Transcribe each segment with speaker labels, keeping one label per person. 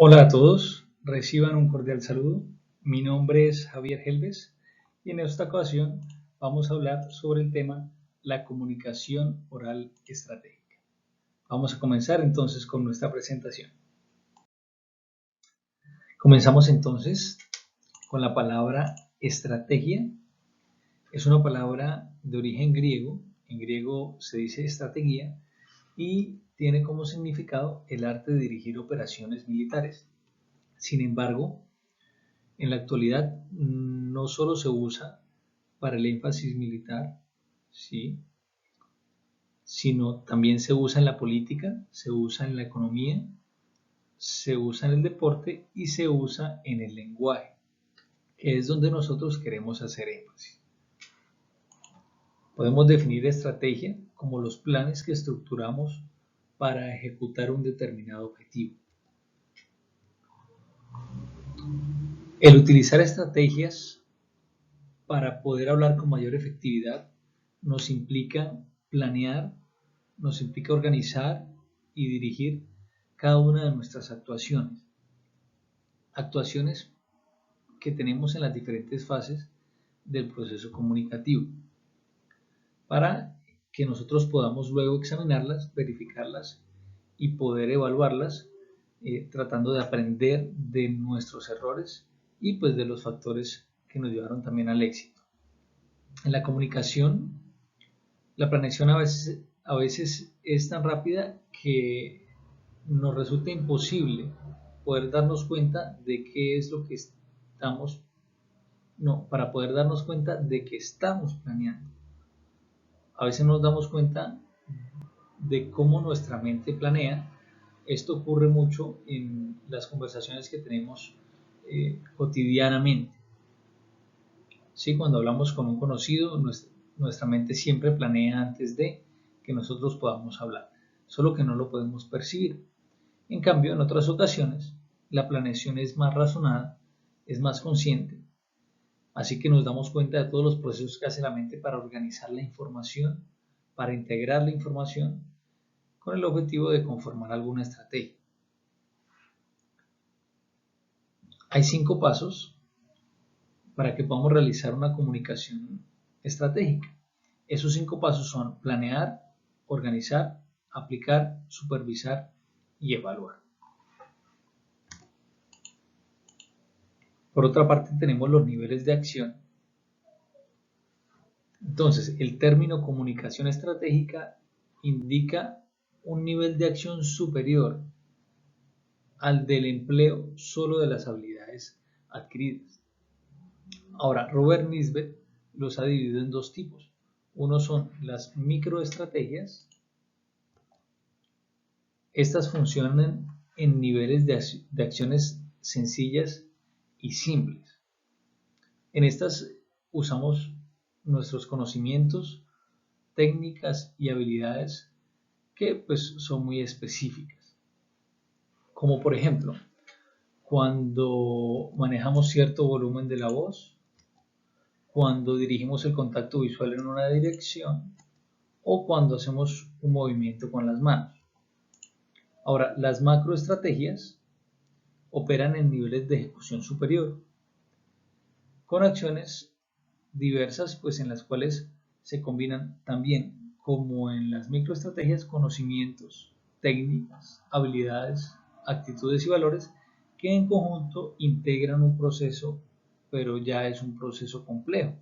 Speaker 1: Hola a todos, reciban un cordial saludo. Mi nombre es Javier Helves y en esta ocasión vamos a hablar sobre el tema la comunicación oral estratégica. Vamos a comenzar entonces con nuestra presentación. Comenzamos entonces con la palabra estrategia. Es una palabra de origen griego. En griego se dice estrategia y tiene como significado el arte de dirigir operaciones militares. Sin embargo, en la actualidad no solo se usa para el énfasis militar, ¿sí? Sino también se usa en la política, se usa en la economía, se usa en el deporte y se usa en el lenguaje, que es donde nosotros queremos hacer énfasis. Podemos definir estrategia como los planes que estructuramos para ejecutar un determinado objetivo. El utilizar estrategias para poder hablar con mayor efectividad nos implica planear, nos implica organizar y dirigir cada una de nuestras actuaciones. Actuaciones que tenemos en las diferentes fases del proceso comunicativo, para que nosotros podamos luego examinarlas, verificarlas y poder evaluarlas, tratando de aprender de nuestros errores y pues de los factores que nos llevaron también al éxito. En la comunicación, la planeación a veces es tan rápida que nos resulta imposible poder darnos cuenta de qué es lo que estamos, no, para poder darnos cuenta de que estamos planeando. A veces nos damos cuenta de cómo nuestra mente planea. Esto ocurre mucho en las conversaciones que tenemos cotidianamente. ¿Sí? Cuando hablamos con un conocido, nuestra mente siempre planea antes de que nosotros podamos hablar, solo que no lo podemos percibir. En cambio, en otras ocasiones, la planeación es más razonada, es más consciente, así que nos damos cuenta de todos los procesos que hace la mente para organizar la información, para integrar la información, con el objetivo de conformar alguna estrategia. Hay 5 pasos para que podamos realizar una comunicación estratégica. Esos 5 pasos son planear, organizar, aplicar, supervisar y evaluar. Por otra parte, tenemos los niveles de acción. Entonces, el término comunicación estratégica indica un nivel de acción superior al del empleo solo de las habilidades adquiridas. Ahora, Robert Nisbet los ha dividido en 2 tipos. Uno son las microestrategias. Estas funcionan en niveles de acciones sencillas y simples. En estas usamos nuestros conocimientos, técnicas y habilidades que pues son muy específicas. Como por ejemplo, cuando manejamos cierto volumen de la voz, cuando dirigimos el contacto visual en una dirección o cuando hacemos un movimiento con las manos. Ahora, las macroestrategias operan en niveles de ejecución superior, con acciones diversas, pues en las cuales se combinan también, como en las microestrategias, conocimientos, técnicas, habilidades, actitudes y valores que en conjunto integran un proceso, pero ya es un proceso complejo.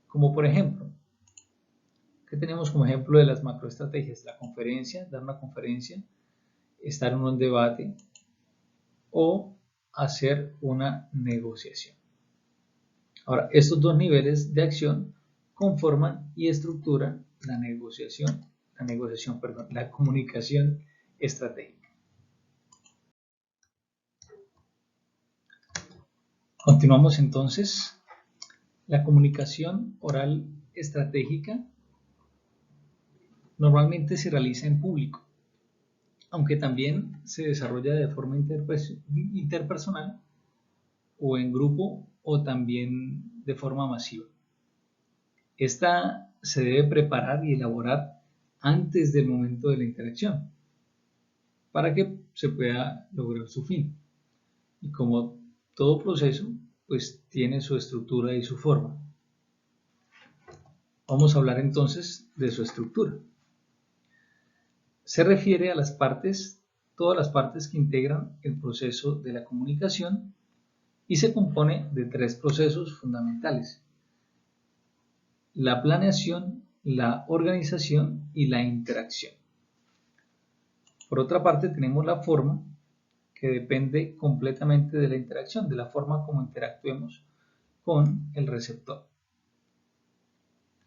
Speaker 1: Como por ejemplo, ¿qué tenemos como ejemplo de las macroestrategias? La conferencia, dar una conferencia, estar en un debate o hacer una negociación. Ahora, estos 2 niveles de acción conforman y estructuran la comunicación estratégica. Continuamos entonces. La comunicación oral estratégica normalmente se realiza en público, aunque también se desarrolla de forma interpersonal o en grupo o también de forma masiva. Esta se debe preparar y elaborar antes del momento de la interacción, para que se pueda lograr su fin. Y como todo proceso, pues tiene su estructura y su forma. Vamos a hablar entonces de su estructura. Se refiere a las partes, todas las partes que integran el proceso de la comunicación y se compone de tres procesos fundamentales: la planeación, la organización y la interacción. Por otra parte, tenemos la forma, que depende completamente de la interacción, de la forma como interactuemos con el receptor.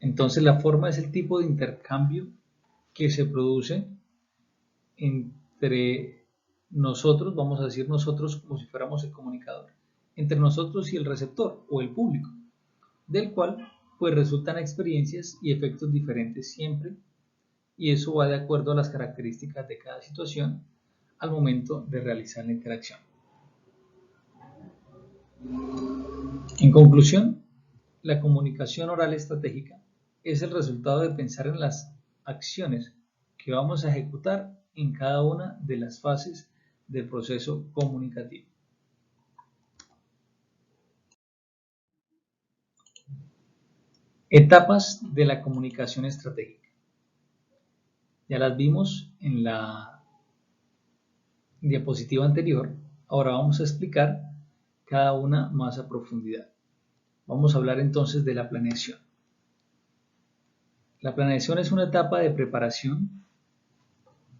Speaker 1: Entonces, la forma es el tipo de intercambio que se produce entre nosotros, vamos a decir nosotros como si fuéramos el comunicador, entre nosotros y el receptor o el público, del cual pues resultan experiencias y efectos diferentes siempre, y eso va de acuerdo a las características de cada situación al momento de realizar la interacción. En conclusión, la comunicación oral estratégica es el resultado de pensar en las acciones que vamos a ejecutar en cada una de las fases del proceso comunicativo. Etapas de la comunicación estratégica. Ya las vimos en la diapositiva anterior. Ahora vamos a explicar cada una más a profundidad. Vamos a hablar entonces de la planeación. La planeación es una etapa de preparación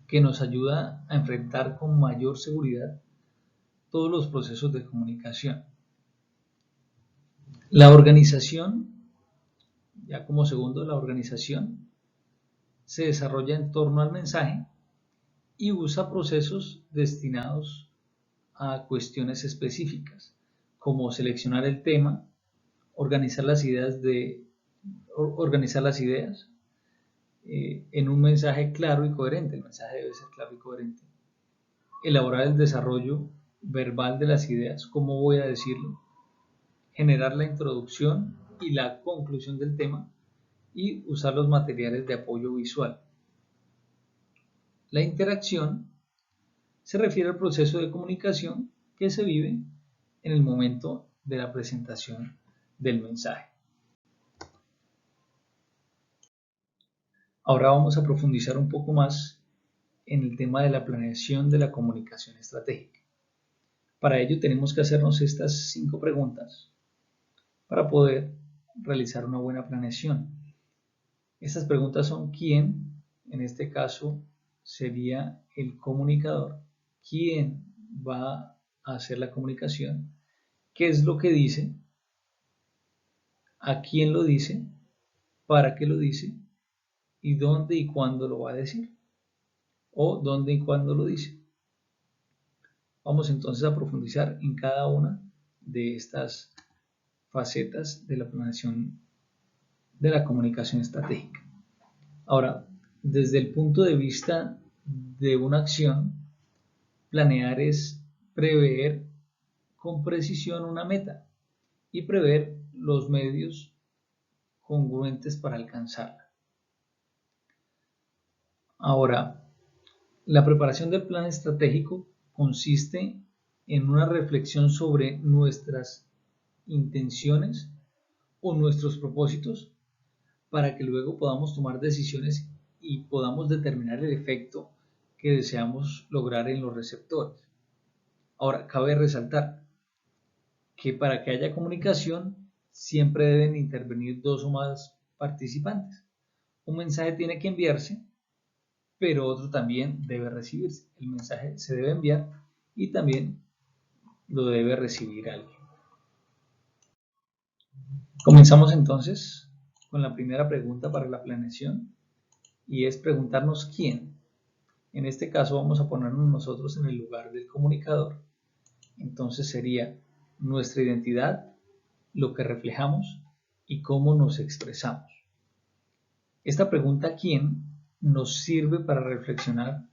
Speaker 1: que nos ayuda a enfrentar con mayor seguridad todos los procesos de comunicación. La organización, ya como segundo, la organización se desarrolla en torno al mensaje y usa procesos destinados a cuestiones específicas, como seleccionar el tema, organizar las ideas en un mensaje claro y coherente. El mensaje debe ser claro y coherente. Elaborar el desarrollo verbal de las ideas, cómo voy a decirlo, generar la introducción y la conclusión del tema y usar los materiales de apoyo visual. La interacción se refiere al proceso de comunicación que se vive en el momento de la presentación del mensaje. Ahora vamos a profundizar un poco más en el tema de la planeación de la comunicación estratégica. Para ello tenemos que hacernos estas 5 preguntas para poder realizar una buena planeación. Estas preguntas son: ¿quién? En este caso sería el comunicador. ¿Quién va a hacer la comunicación? ¿Qué es lo que dice? ¿A quién lo dice? ¿Para qué lo dice? ¿Y dónde y cuándo lo va a decir? ¿O dónde y cuándo lo dice? Vamos entonces a profundizar en cada una de estas facetas de la planeación de la comunicación estratégica. Ahora, desde el punto de vista de una acción, planear es prever con precisión una meta y prever los medios congruentes para alcanzarla. Ahora, la preparación del plan estratégico consiste en una reflexión sobre nuestras intenciones o nuestros propósitos para que luego podamos tomar decisiones y podamos determinar el efecto que deseamos lograr en los receptores. Ahora, cabe resaltar que para que haya comunicación siempre deben intervenir 2 o más participantes. Un mensaje tiene que enviarse, pero otro también debe recibirse. El mensaje se debe enviar y también lo debe recibir alguien. Comenzamos entonces con la primera pregunta para la planeación y es preguntarnos quién. En este caso vamos a ponernos nosotros en el lugar del comunicador. Entonces sería nuestra identidad, lo que reflejamos y cómo nos expresamos. Esta pregunta ¿quién? Nos sirve para reflexionar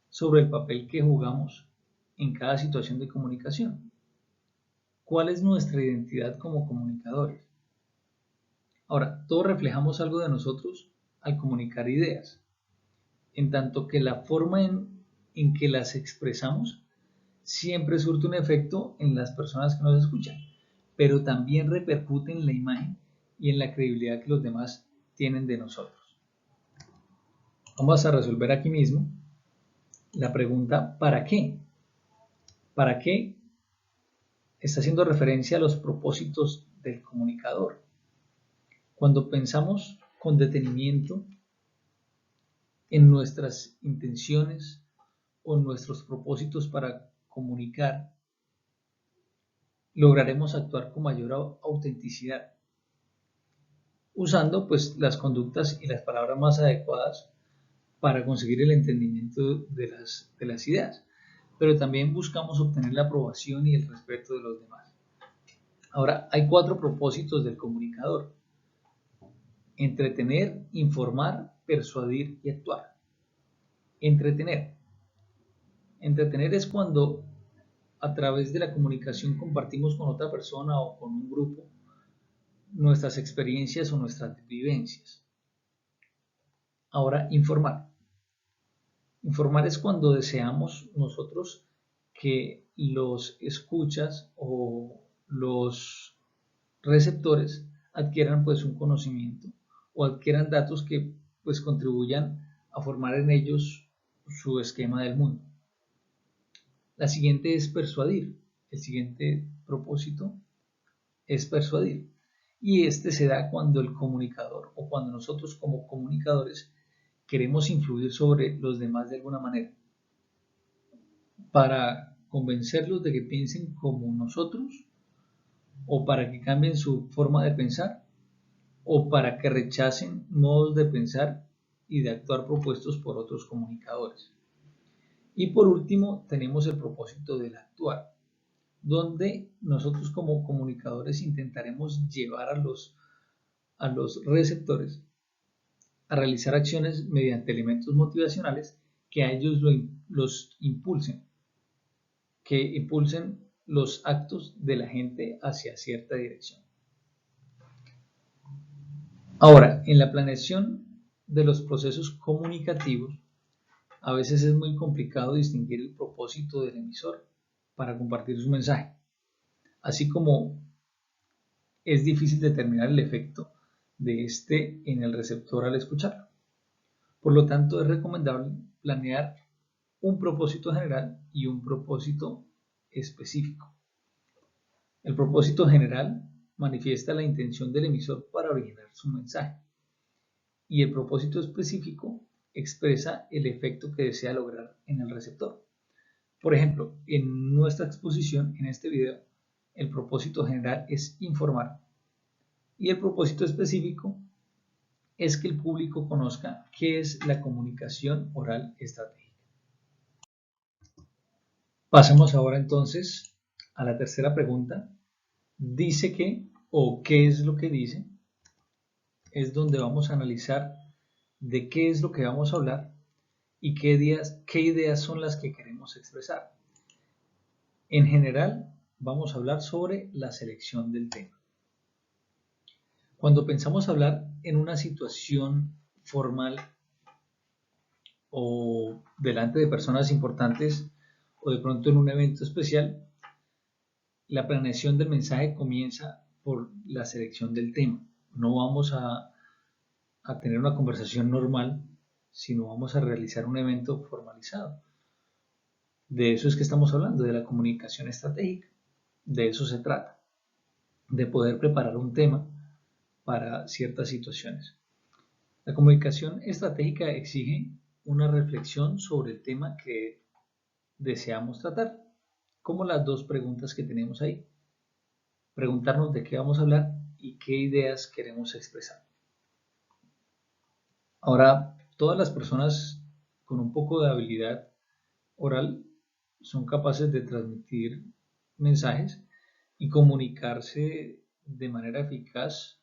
Speaker 1: sobre el papel que jugamos en cada situación de comunicación. ¿Cuál es nuestra identidad como comunicadores? Ahora, todos reflejamos algo de nosotros al comunicar ideas, en tanto que la forma en en que las expresamos siempre surte un efecto en las personas que nos escuchan, pero también repercute en la imagen y en la credibilidad que los demás tienen de nosotros. Vamos a resolver aquí mismo la pregunta ¿para qué? ¿Para qué? Está haciendo referencia a los propósitos del comunicador. Cuando pensamos con detenimiento en nuestras intenciones o en nuestros propósitos para comunicar, lograremos actuar con mayor autenticidad, usando pues las conductas y las palabras más adecuadas para conseguir el entendimiento de las ideas, pero también buscamos obtener la aprobación y el respeto de los demás. Ahora, hay 4 propósitos del comunicador: entretener, informar, persuadir y actuar. Entretener. Entretener es cuando a través de la comunicación compartimos con otra persona o con un grupo nuestras experiencias o nuestras vivencias. Ahora, informar. Informar es cuando deseamos nosotros que los escuchas o los receptores adquieran pues un conocimiento o adquieran datos que pues contribuyan a formar en ellos su esquema del mundo. La siguiente es persuadir. El siguiente propósito es persuadir. Y este se da cuando el comunicador o cuando nosotros como comunicadores queremos influir sobre los demás de alguna manera para convencerlos de que piensen como nosotros o para que cambien su forma de pensar o para que rechacen modos de pensar y de actuar propuestos por otros comunicadores. Y por último tenemos el propósito del actuar, donde nosotros como comunicadores intentaremos llevar a los receptores a realizar acciones mediante elementos motivacionales que a ellos los impulsen, que impulsen los actos de la gente hacia cierta dirección. Ahora, en la planeación de los procesos comunicativos, a veces es muy complicado distinguir el propósito del emisor para compartir su mensaje, así como es difícil determinar el efecto de este en el receptor al escucharlo. Por lo tanto, es recomendable planear un propósito general y un propósito específico. El propósito general manifiesta la intención del emisor para originar su mensaje y el propósito específico expresa el efecto que desea lograr en el receptor. Por ejemplo, en nuestra exposición, en este video, el propósito general es informar y el propósito específico es que el público conozca qué es la comunicación oral estratégica. Pasemos ahora entonces a la tercera pregunta. Dice que o qué es lo que dice, es donde vamos a analizar de qué es lo que vamos a hablar y qué ideas son las que queremos expresar. En general, vamos a hablar sobre la selección del tema. Cuando pensamos hablar en una situación formal o delante de personas importantes o de pronto en un evento especial, la planeación del mensaje comienza por la selección del tema. No vamos a tener una conversación normal, sino vamos a realizar un evento formalizado. De eso es que estamos hablando, de la comunicación estratégica. De eso se trata, de poder preparar un tema para ciertas situaciones. La comunicación estratégica exige una reflexión sobre el tema que deseamos tratar, como las 2 preguntas que tenemos ahí. Preguntarnos de qué vamos a hablar y qué ideas queremos expresar. Ahora, todas las personas con un poco de habilidad oral son capaces de transmitir mensajes y comunicarse de manera eficaz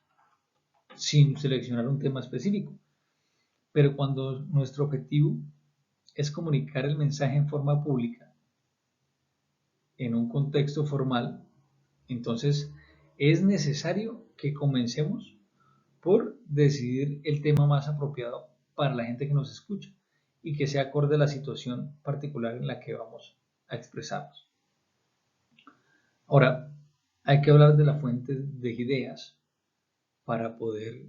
Speaker 1: sin seleccionar un tema específico. Pero cuando nuestro objetivo es comunicar el mensaje en forma pública, en un contexto formal, entonces es necesario que comencemos por decidir el tema más apropiado para la gente que nos escucha y que sea acorde a la situación particular en la que vamos a expresarnos. Ahora, hay que hablar de la fuente de ideas para poder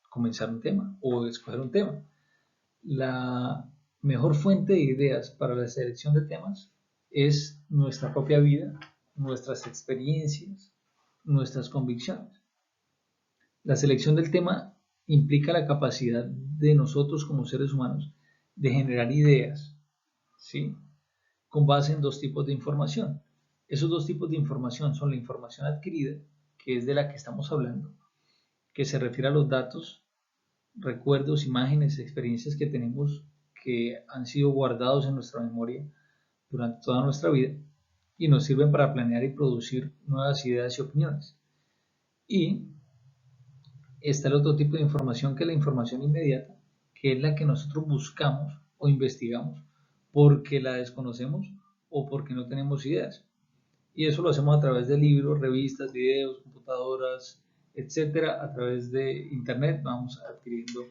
Speaker 1: comenzar un tema o escoger un tema. La mejor fuente de ideas para la selección de temas es nuestra propia vida, nuestras experiencias, nuestras convicciones. La selección del tema implica la capacidad de nosotros como seres humanos de generar ideas, ¿sí? Con base en dos tipos de información. Esos dos tipos de información son la información adquirida, que es de la que estamos hablando, que se refiere a los datos, recuerdos, imágenes, experiencias que tenemos que han sido guardados en nuestra memoria durante toda nuestra vida y nos sirven para planear y producir nuevas ideas y opiniones. Y está el otro tipo de información, que es la información inmediata, que es la que nosotros buscamos o investigamos porque la desconocemos o porque no tenemos ideas. Y eso lo hacemos a través de libros, revistas, videos, computadoras, etcétera. A través de internet vamos adquiriendo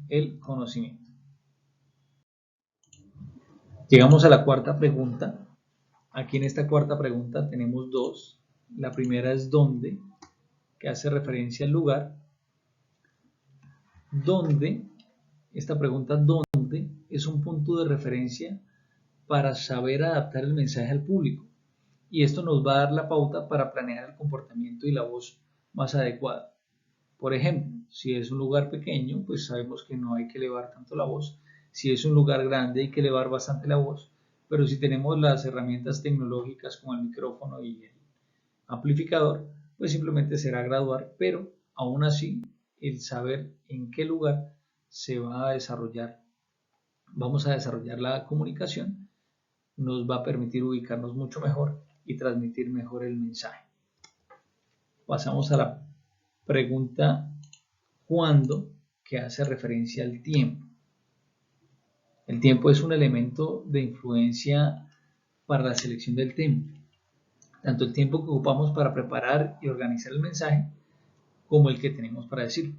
Speaker 1: el conocimiento. Llegamos a la cuarta pregunta. Aquí en esta cuarta pregunta tenemos dos. La primera es ¿dónde?, que hace referencia al lugar. ¿Dónde? Esta pregunta ¿dónde? Es un punto de referencia para saber adaptar el mensaje al público. Y esto nos va a dar la pauta para planear el comportamiento y la voz más adecuada. Por ejemplo, si es un lugar pequeño, pues sabemos que no hay que elevar tanto la voz. Si es un lugar grande, hay que elevar bastante la voz. Pero si tenemos las herramientas tecnológicas como el micrófono y el amplificador, pues simplemente será graduar, pero aún así el saber en qué lugar se va a desarrollar, vamos a desarrollar la comunicación, nos va a permitir ubicarnos mucho mejor y transmitir mejor el mensaje. Pasamos a la pregunta ¿cuándo?, que hace referencia al tiempo. El tiempo es un elemento de influencia para la selección del tema. Tanto el tiempo que ocupamos para preparar y organizar el mensaje, como el que tenemos para decirlo.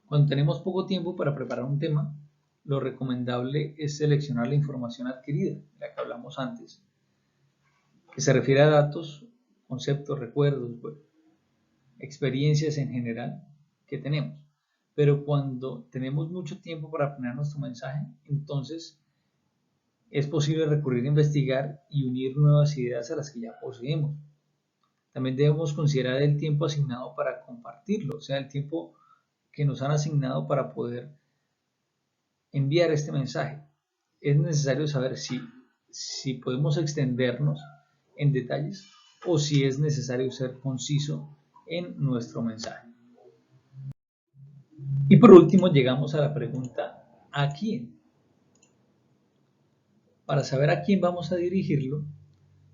Speaker 1: Cuando tenemos poco tiempo para preparar un tema, lo recomendable es seleccionar la información adquirida, de la que hablamos antes, que se refiere a datos, conceptos, recuerdos, experiencias en general que tenemos. Pero cuando tenemos mucho tiempo para planear nuestro mensaje, entonces es posible recurrir a investigar y unir nuevas ideas a las que ya poseemos. También debemos considerar el tiempo asignado para compartirlo, o sea, el tiempo que nos han asignado para poder enviar este mensaje. Es necesario saber si podemos extendernos en detalles o si es necesario ser conciso en nuestro mensaje. Y por último llegamos a la pregunta ¿a quién? Para saber a quién vamos a dirigirlo,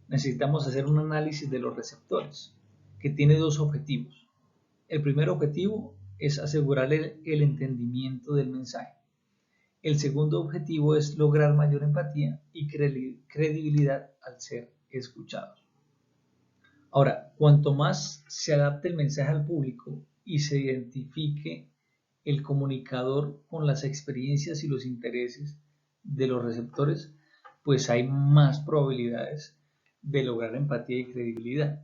Speaker 1: necesitamos hacer un análisis de los receptores, que tiene dos objetivos. El primer objetivo es asegurar el entendimiento del mensaje. El segundo objetivo es lograr mayor empatía y credibilidad al ser escuchados. Ahora, cuanto más se adapte el mensaje al público y se identifique el comunicador con las experiencias y los intereses de los receptores, pues hay más probabilidades de lograr empatía y credibilidad.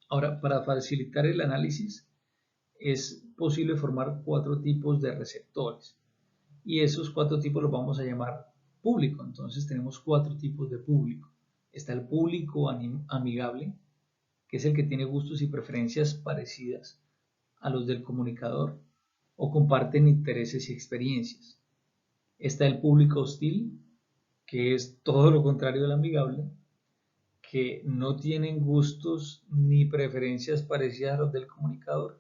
Speaker 1: Ahora, para facilitar el análisis, es posible formar 4 tipos de receptores y esos 4 tipos los vamos a llamar público. Entonces tenemos 4 tipos de público. Está el público amigable, que es el que tiene gustos y preferencias parecidas a los del comunicador o comparten intereses y experiencias. Está el público hostil, que es todo lo contrario del amigable, que no tienen gustos ni preferencias parecidas a los del comunicador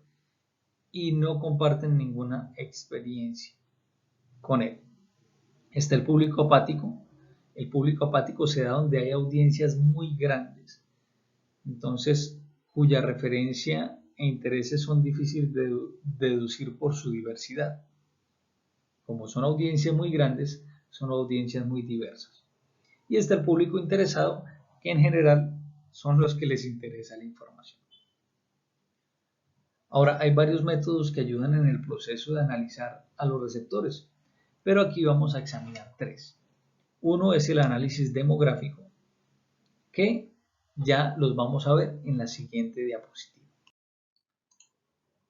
Speaker 1: y no comparten ninguna experiencia con él. Está el público apático. El público apático se da donde hay audiencias muy grandes, entonces cuya referencia e intereses son difíciles de deducir por su diversidad. Como son audiencias muy grandes, son audiencias muy diversas. Y está el público interesado, que en general son los que les interesa la información. Ahora, hay varios métodos que ayudan en el proceso de analizar a los receptores, pero aquí vamos a examinar tres. Uno es el análisis demográfico, que ya los vamos a ver en la siguiente diapositiva.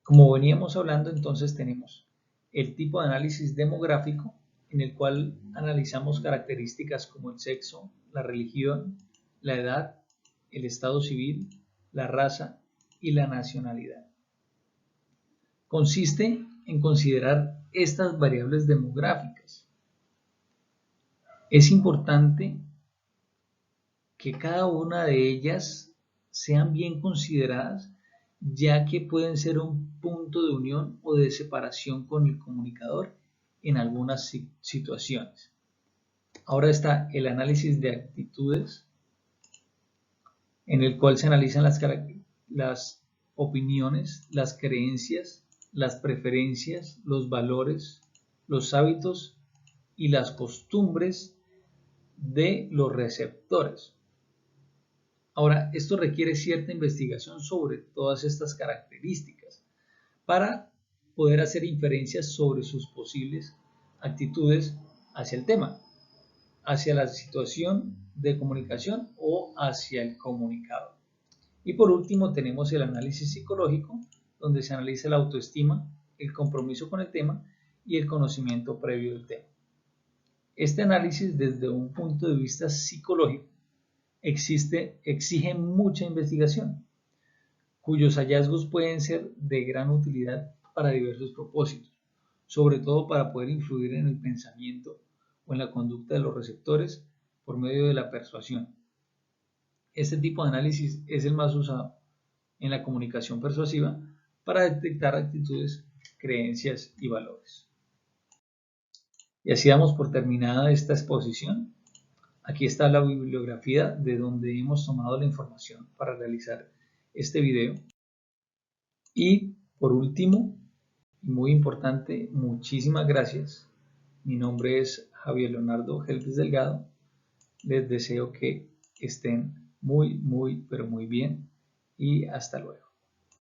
Speaker 1: Como veníamos hablando, entonces tenemos el tipo de análisis demográfico, en el cual analizamos características como el sexo, la religión, la edad, el estado civil, la raza y la nacionalidad. Consiste en considerar estas variables demográficas. Es importante que cada una de ellas sean bien consideradas, ya que pueden ser un punto de unión o de separación con el comunicador en algunas situaciones. Ahora está el análisis de actitudes, en el cual se analizan las opiniones, las creencias, las preferencias, los valores, los hábitos y las costumbres de los receptores. Ahora, esto requiere cierta investigación sobre todas estas características para poder hacer inferencias sobre sus posibles actitudes hacia el tema, hacia la situación de comunicación o hacia el comunicador. Y por último tenemos el análisis psicológico, donde se analiza la autoestima, el compromiso con el tema y el conocimiento previo del tema. Este análisis, desde un punto de vista psicológico, exige mucha investigación, cuyos hallazgos pueden ser de gran utilidad para diversos propósitos, sobre todo para poder influir en el pensamiento o en la conducta de los receptores por medio de la persuasión. Este tipo de análisis es el más usado en la comunicación persuasiva para detectar actitudes, creencias y valores. Y así damos por terminada esta exposición. Aquí está la bibliografía de donde hemos tomado la información para realizar este video. Y por último, muy importante, muchísimas gracias. Mi nombre es Javier Leonardo Gelbes Delgado. Les deseo que estén muy, pero muy bien y hasta luego.